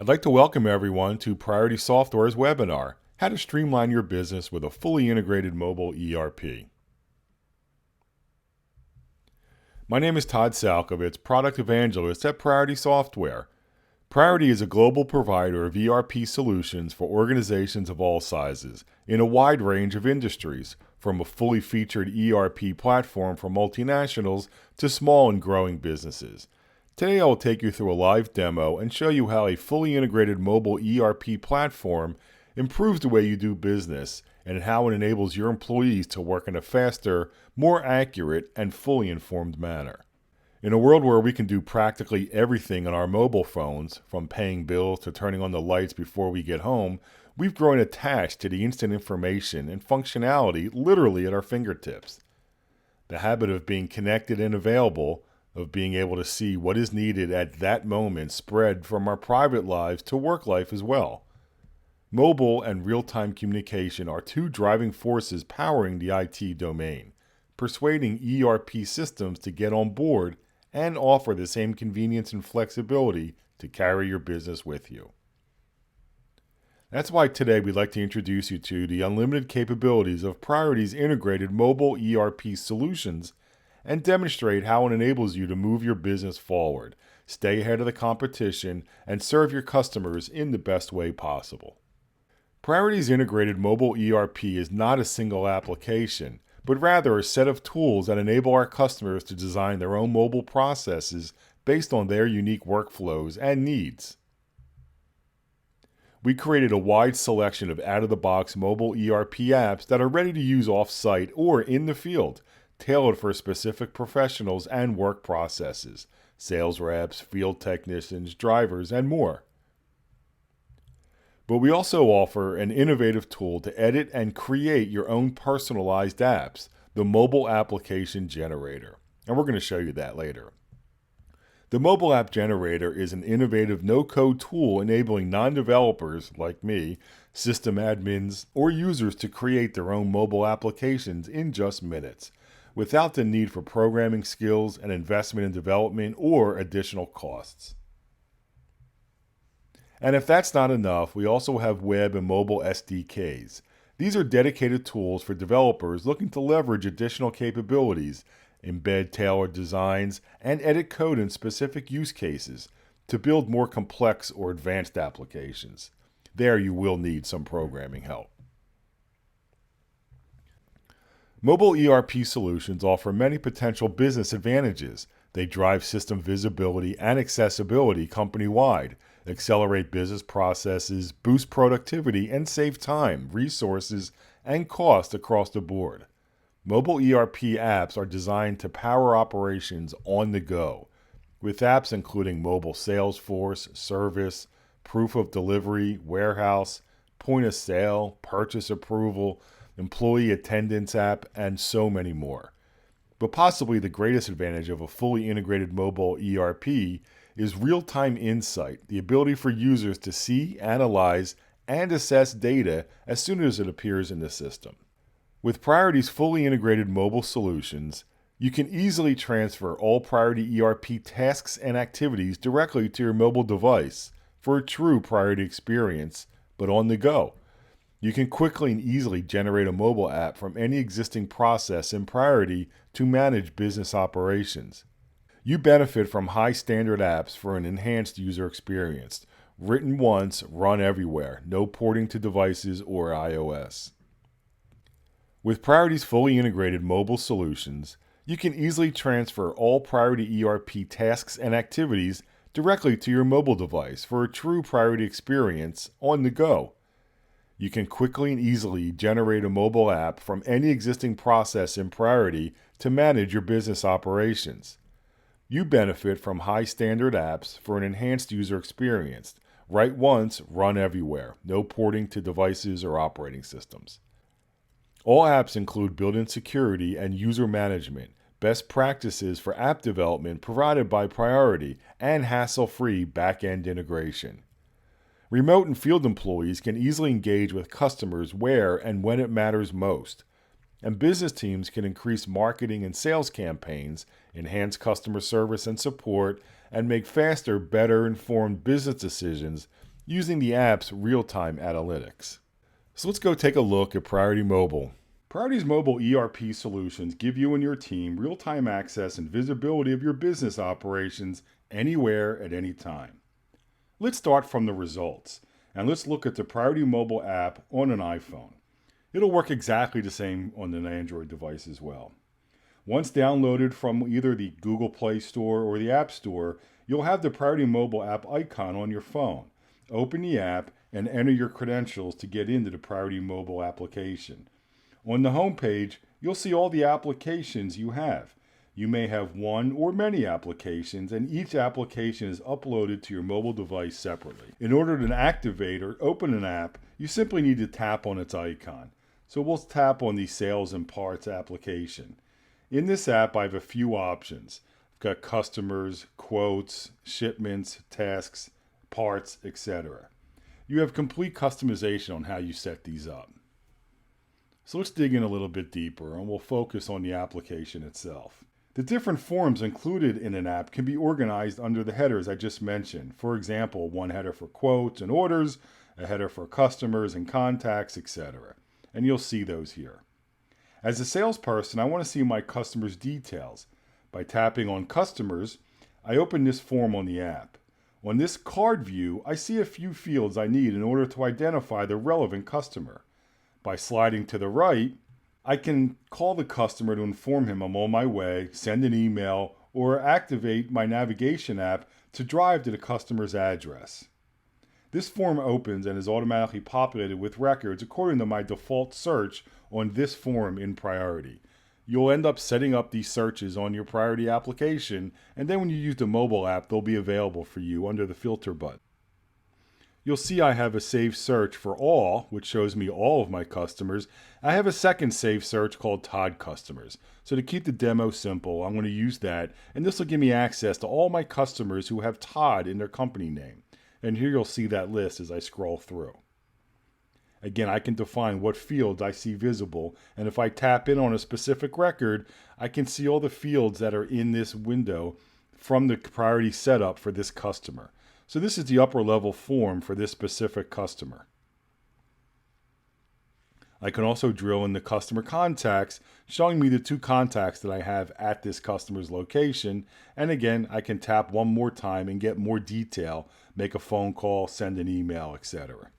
I'd like to welcome everyone to Priority Software's webinar, How to Streamline Your Business with a Fully Integrated Mobile ERP. My name is Todd Salkovitz, Product Evangelist at Priority Software. Priority is a global provider of ERP solutions for organizations of all sizes, in a wide range of industries, from a fully featured ERP platform for multinationals to small and growing businesses. Today I will take you through a live demo and show you how a fully integrated mobile ERP platform improves the way you do business and how it enables your employees to work in a faster, more accurate, and fully informed manner. In a world where we can do practically everything on our mobile phones, from paying bills to turning on the lights before we get home, we've grown attached to the instant information and functionality literally at our fingertips. The habit of being connected and available, of being able to see what is needed at that moment, spread from our private lives to work life as well. Mobile and real-time communication are two driving forces powering the IT domain, persuading ERP systems to get on board and offer the same convenience and flexibility to carry your business with you. That's why today we'd like to introduce you to the unlimited capabilities of Priority's integrated mobile ERP solutions and demonstrate how it enables you to move your business forward, stay ahead of the competition, and serve your customers in the best way possible. Priority's integrated mobile ERP is not a single application, but rather a set of tools that enable our customers to design their own mobile processes based on their unique workflows and needs. We created a wide selection of out-of-the-box mobile ERP apps that are ready to use off-site or in the field, tailored for specific professionals and work processes, sales reps, field technicians, drivers, and more. But we also offer an innovative tool to edit and create your own personalized apps, the Mobile Application Generator. And we're going to show you that later. The Mobile App Generator is an innovative no-code tool enabling non-developers, like me, system admins, or users to create their own mobile applications in just minutes, without the need for programming skills and investment in development or additional costs. And if that's not enough, we also have web and mobile SDKs. These are dedicated tools for developers looking to leverage additional capabilities, embed tailored designs, and edit code in specific use cases to build more complex or advanced applications. There you will need some programming help. Mobile ERP solutions offer many potential business advantages. They drive system visibility and accessibility company-wide, accelerate business processes, boost productivity, and save time, resources, and cost across the board. Mobile ERP apps are designed to power operations on the go, with apps including mobile Salesforce, service, proof of delivery, warehouse, point of sale, purchase approval, employee attendance app, and so many more. But possibly the greatest advantage of a fully integrated mobile ERP is real-time insight, the ability for users to see, analyze, and assess data as soon as it appears in the system. With Priority's fully integrated mobile solutions, you can easily transfer all Priority ERP tasks and activities directly to your mobile device for a true Priority experience, but on the go. You can quickly and easily generate a mobile app from any existing process in Priority to manage business operations. You benefit from high standard apps for an enhanced user experience. Written once, run everywhere, no porting to devices or iOS. With Priority's fully integrated mobile solutions, you can easily transfer all Priority ERP tasks and activities directly to your mobile device for a true Priority experience on the go. You can quickly and easily generate a mobile app from any existing process in Priority to manage your business operations. You benefit from high standard apps for an enhanced user experience. Write once, run everywhere, no porting to devices or operating systems. All apps include built-in security and user management, best practices for app development provided by Priority, and hassle-free back-end integration. Remote and field employees can easily engage with customers where and when it matters most, and business teams can increase marketing and sales campaigns, enhance customer service and support, and make faster, better informed business decisions using the app's real-time analytics. So let's go take a look at Priority Mobile. Priority's mobile ERP solutions give you and your team real-time access and visibility of your business operations anywhere at any time. Let's start from the results, and let's look at the Priority Mobile app on an iPhone. It'll work exactly the same on an Android device as well. Once downloaded from either the Google Play Store or the App Store, you'll have the Priority Mobile app icon on your phone. Open the app and enter your credentials to get into the Priority Mobile application. On the home page, you'll see all the applications you have. You may have one or many applications, and each application is uploaded to your mobile device separately. In order to activate or open an app, you simply need to tap on its icon. So we'll tap on the Sales and Parts application. In this app, I have a few options. I've got customers, quotes, shipments, tasks, parts, etc. You have complete customization on how you set these up. So let's dig in a little bit deeper, and we'll focus on the application itself. The different forms included in an app can be organized under the headers I just mentioned. For example, one header for quotes and orders, a header for customers and contacts, etc. And you'll see those here. As a salesperson, I want to see my customers' details. By tapping on Customers, I open this form on the app. On this card view, I see a few fields I need in order to identify the relevant customer. By sliding to the right, I can call the customer to inform him I'm on my way, send an email, or activate my navigation app to drive to the customer's address. This form opens and is automatically populated with records according to my default search on this form in Priority. You'll end up setting up these searches on your Priority application, and then when you use the mobile app, they'll be available for you under the filter button. You'll see I have a saved search for all, which shows me all of my customers. I have a second saved search called Todd Customers. So to keep the demo simple, I'm going to use that, and this will give me access to all my customers who have Todd in their company name. And here you'll see that list as I scroll through. Again, I can define what fields I see visible, and if I tap in on a specific record, I can see all the fields that are in this window from the Priority setup for this customer. So this is the upper level form for this specific customer. I can also drill in the customer contacts, showing me the two contacts that I have at this customer's location. And again, I can tap one more time and get more detail, make a phone call, send an email, etc.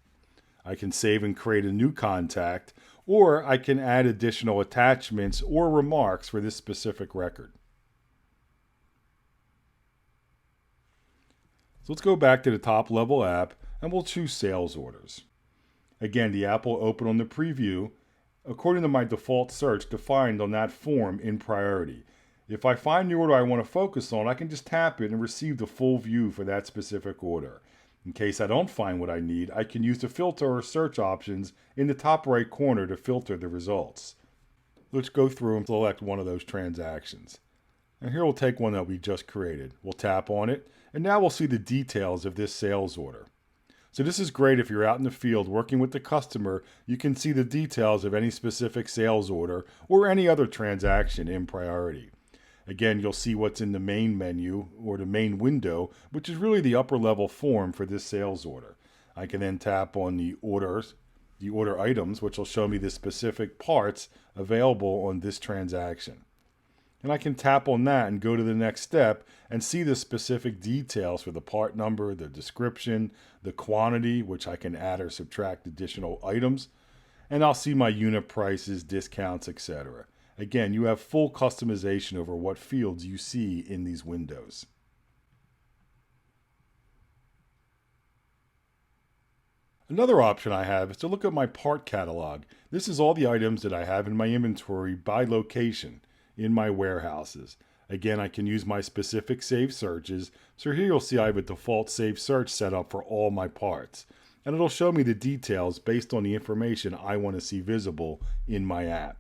I can save and create a new contact, or I can add additional attachments or remarks for this specific record. So let's go back to the top level app and we'll choose sales orders. Again, the app will open on the preview according to my default search defined on that form in Priority. If I find the order I want to focus on, I can just tap it and receive the full view for that specific order. In case I don't find what I need, I can use the filter or search options in the top right corner to filter the results. Let's go through and select one of those transactions. And here we'll take one that we just created. We'll tap on it, and now we'll see the details of this sales order. So this is great if you're out in the field working with the customer. You can see the details of any specific sales order or any other transaction in Priority. Again, you'll see what's in the main menu or the main window, which is really the upper level form for this sales order. I can then tap on the order items, which will show me the specific parts available on this transaction. And I can tap on that and go to the next step and see the specific details for the part number, the description, the quantity, which I can add or subtract additional items, and I'll see my unit prices, discounts, etc. Again, you have full customization over what fields you see in these windows. Another option I have is to look at my part catalog. This is all the items that I have in my inventory by location in my warehouses. Again, I can use my specific saved searches. So here you'll see I have a default saved search set up for all my parts. And it'll show me the details based on the information I want to see visible in my app.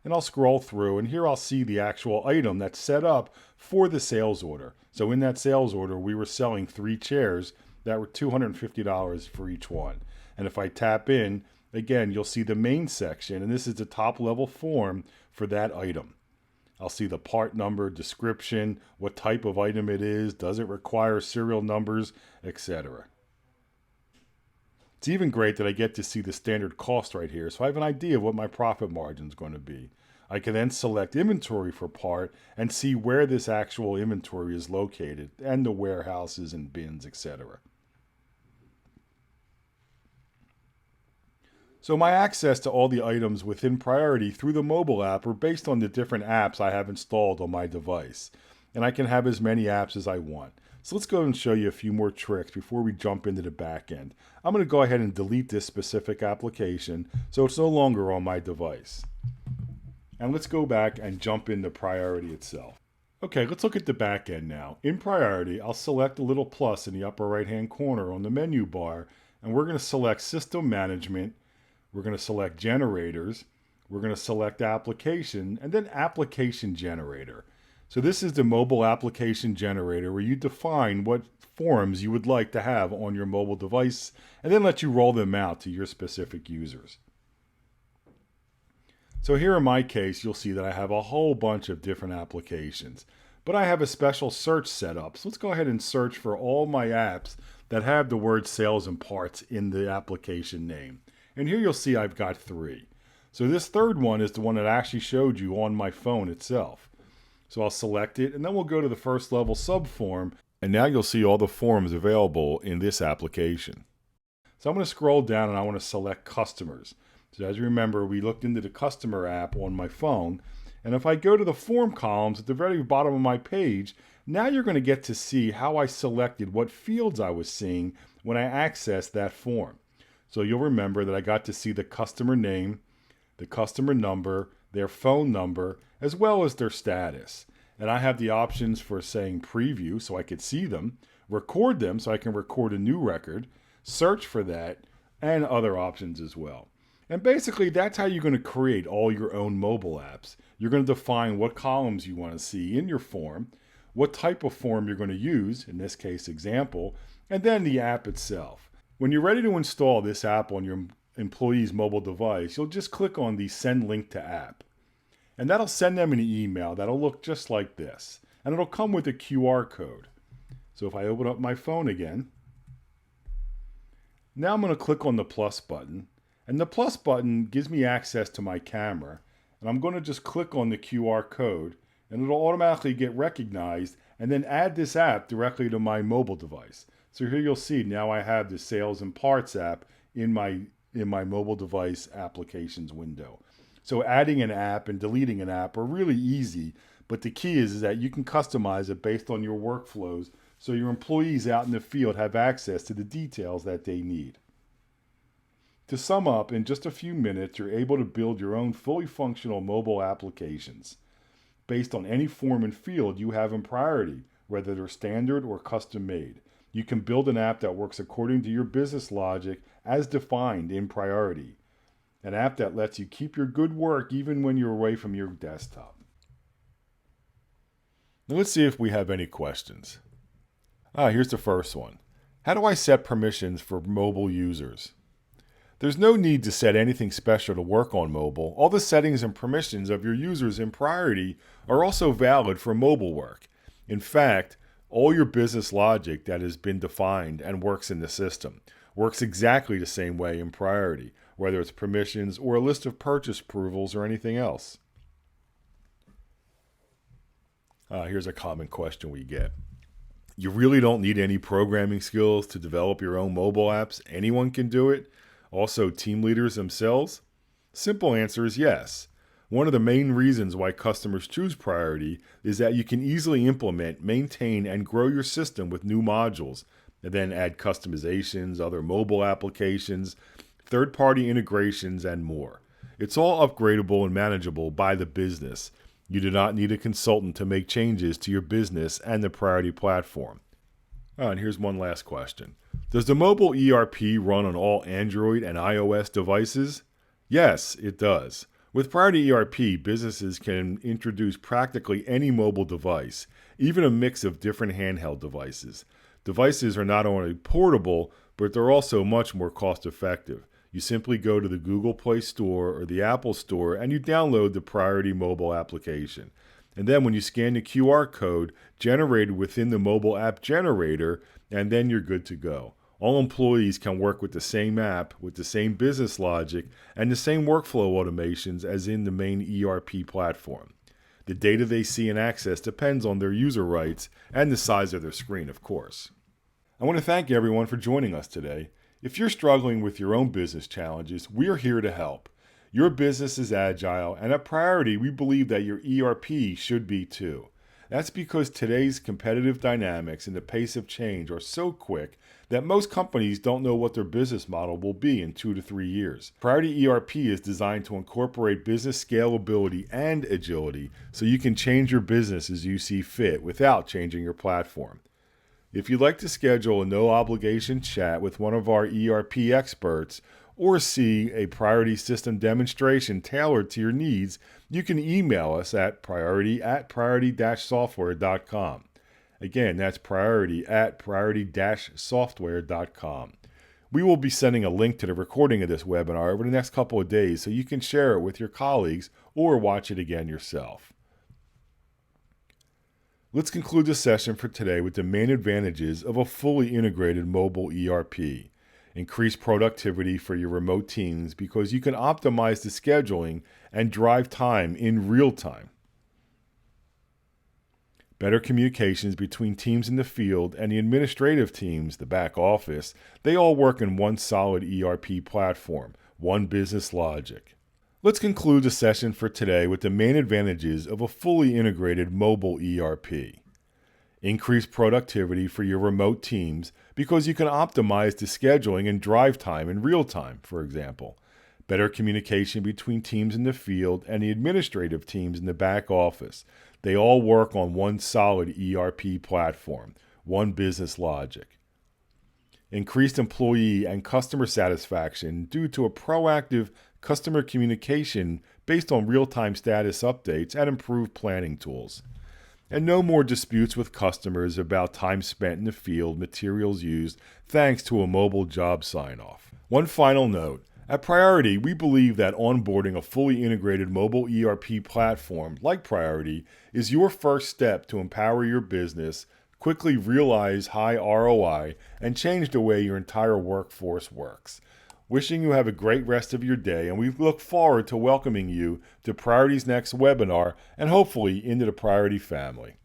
And I'll scroll through, and here I'll see the actual item that's set up for the sales order. So in that sales order, we were selling 3 chairs that were $250 for each one. And if I tap in, again, you'll see the main section, and this is the top level form for that item. I'll see the part number, description, what type of item it is, does it require serial numbers, etc. It's even great that I get to see the standard cost right here, so I have an idea of what my profit margin is going to be. I can then select inventory for part and see where this actual inventory is located and the warehouses and bins, etc. So my access to all the items within Priority through the mobile app are based on the different apps I have installed on my device. And I can have as many apps as I want. So let's go and show you a few more tricks before we jump into the back end. I'm going to go ahead and delete this specific application so it's no longer on my device. And let's go back and jump into Priority itself. Okay, let's look at the back end now. In Priority, I'll select the little plus in the upper right hand corner on the menu bar, and we're going to select System Management. We're going to select Generators. We're going to select Application, and then Application Generator. So this is the mobile application generator where you define what forms you would like to have on your mobile device and then let you roll them out to your specific users. So here in my case, you'll see that I have a whole bunch of different applications, but I have a special search set up. So let's go ahead and search for all my apps that have the word sales and parts in the application name. And here you'll see I've got 3. So this third one is the one that I actually showed you on my phone itself. So I'll select it, and then we'll go to the first level subform, and now you'll see all the forms available in this application. So I'm going to scroll down and I want to select customers. So as you remember, we looked into the customer app on my phone, and if I go to the form columns at the very bottom of my page, now you're going to get to see how I selected what fields I was seeing when I accessed that form. So you'll remember that I got to see the customer name, the customer number, their phone number, as well as their status. And I have the options for saying preview so I could see them, record them so I can record a new record, search for that, and other options as well. And basically that's how you're going to create all your own mobile apps. You're going to define what columns you want to see in your form, what type of form you're going to use, in this case example, and then the app itself. When you're ready to install this app on your employee's mobile device, you'll just click on the Send Link to App. And that'll send them an email that'll look just like this. And it'll come with a QR code. So if I open up my phone again, now I'm going to click on the plus button. And the plus button gives me access to my camera. And I'm going to just click on the QR code, and it'll automatically get recognized and then add this app directly to my mobile device. So here you'll see now I have the Sales and Parts app in my mobile device applications window. So adding an app and deleting an app are really easy, but the key is that you can customize it based on your workflows so your employees out in the field have access to the details that they need. To sum up, in just a few minutes, you're able to build your own fully functional mobile applications based on any form and field you have in Priority, whether they're standard or custom made. You can build an app that works according to your business logic as defined in Priority. An app that lets you keep your good work even when you're away from your desktop. Now let's see if we have any questions. Here's the first one. How do I set permissions for mobile users? There's no need to set anything special to work on mobile. All the settings and permissions of your users in Priority are also valid for mobile work. In fact, all your business logic that has been defined and works in the system works exactly the same way in Priority, whether it's permissions or a list of purchase approvals or anything else. Here's a common question we get. You really don't need any programming skills to develop your own mobile apps? Anyone can do it? Also, team leaders themselves? Simple answer is yes. One of the main reasons why customers choose Priority is that you can easily implement, maintain, and grow your system with new modules, and then add customizations, other mobile applications, third-party integrations, and more. It's all upgradable and manageable by the business. You do not need a consultant to make changes to your business and the Priority platform. And here's one last question. Does the mobile ERP run on all Android and iOS devices? Yes, it does. With Priority ERP, businesses can introduce practically any mobile device, even a mix of different handheld devices. Devices are not only portable, but they're also much more cost-effective. You simply go to the Google Play Store or the Apple Store and you download the Priority mobile application. And then when you scan the QR code generated within the mobile app generator, and then you're good to go. All employees can work with the same app, with the same business logic, and the same workflow automations as in the main ERP platform. The data they see and access depends on their user rights and the size of their screen, of course. I want to thank everyone for joining us today. If you're struggling with your own business challenges, we're here to help. Your business is agile, and at Priority, we believe that your ERP should be too. That's because today's competitive dynamics and the pace of change are so quick that most companies don't know what their business model will be in 2 to 3 years. Priority ERP is designed to incorporate business scalability and agility so you can change your business as you see fit without changing your platform. If you'd like to schedule a no-obligation chat with one of our ERP experts or see a Priority system demonstration tailored to your needs, you can email us at priority@priority-software.com. Again, that's priority@priority-software.com. We will be sending a link to the recording of this webinar over the next couple of days so you can share it with your colleagues or watch it again yourself. Let's conclude the session for today with the main advantages of a fully integrated mobile ERP. Increase productivity for your remote teams because you can optimize the scheduling and drive time in real time. Better communications between teams in the field and the administrative teams, the back office, they all work in one solid ERP platform, one business logic. Let's conclude the session for today with the main advantages of a fully integrated mobile ERP. Increase productivity for your remote teams because you can optimize the scheduling and drive time in real time, for example. Better communication between teams in the field and the administrative teams in the back office. They all work on one solid ERP platform, one business logic. Increased employee and customer satisfaction due to a proactive customer communication based on real-time status updates and improved planning tools. And no more disputes with customers about time spent in the field, materials used, thanks to a mobile job sign-off. One final note. At Priority, we believe that onboarding a fully integrated mobile ERP platform like Priority is your first step to empower your business, quickly realize high ROI, and change the way your entire workforce works. Wishing you have a great rest of your day, and we look forward to welcoming you to Priority's next webinar and hopefully into the Priority family.